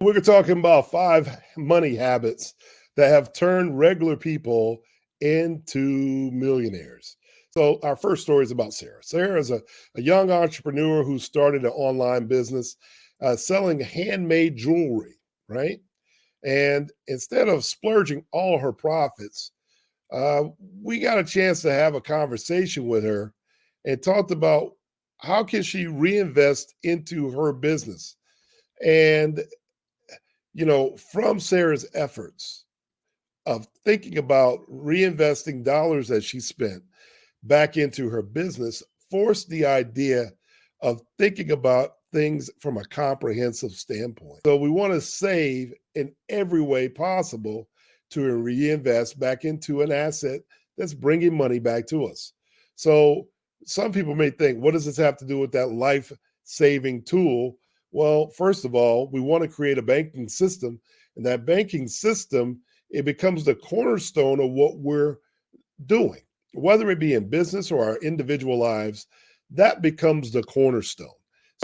We're talking about 5 money habits that have turned regular people into millionaires. So, our first story is about Sarah. Sarah is a young entrepreneur who started an online business selling handmade jewelry, right? And instead of splurging all her profits, uh, we got a chance to have a conversation with her and talked about how can she reinvest into her business. And from Sarah's efforts of thinking about reinvesting dollars that she spent back into her business, forced the idea of thinking about things from a comprehensive standpoint. So we want to save in every way possible to reinvest back into an asset that's bringing money back to us. So some people may think, what does this have to do with that life saving tool? Well, first of all, we want to create a banking system, and that banking system, it becomes the cornerstone of what we're doing, whether it be in business or our individual lives. That becomes the cornerstone.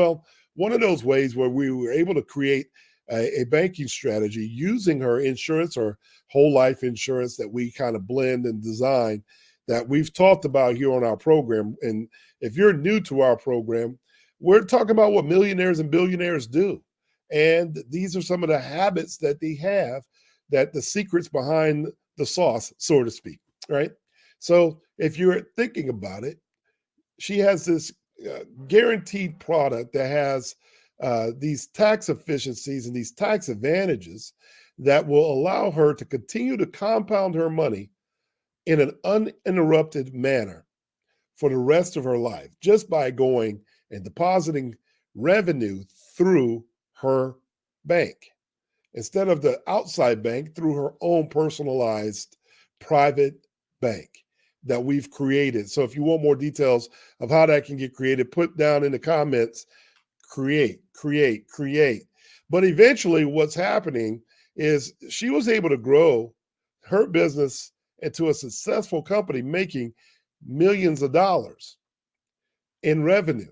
Well, one of those ways where we were able to create a banking strategy using her insurance or whole life insurance that we kind of blend and design, that we've talked about here on our program. And if you're new to our program, we're talking about what millionaires and billionaires do. And these are some of the habits that they have, that the secrets behind the sauce, so to speak, right? So if you're thinking about it, she has this guaranteed product that has these tax efficiencies and these tax advantages that will allow her to continue to compound her money in an uninterrupted manner for the rest of her life, just by going and depositing revenue through her bank instead of the outside bank, through her own personalized private bank that we've created. So if you want more details of how that can get created, put down in the comments, create, create, create. But eventually what's happening is she was able to grow her business into a successful company, making millions of dollars in revenue.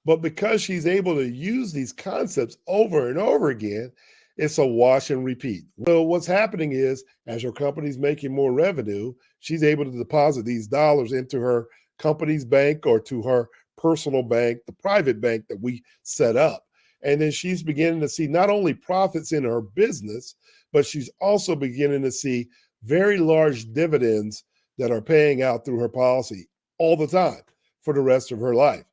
But because she's able to use these concepts over and over again, it's a wash and repeat. So what's happening is, as her company's making more revenue, she's able to deposit these dollars into her company's bank or to her personal bank, the private bank that we set up. And then she's beginning to see not only profits in her business, but she's also beginning to see very large dividends that are paying out through her policy all the time for the rest of her life.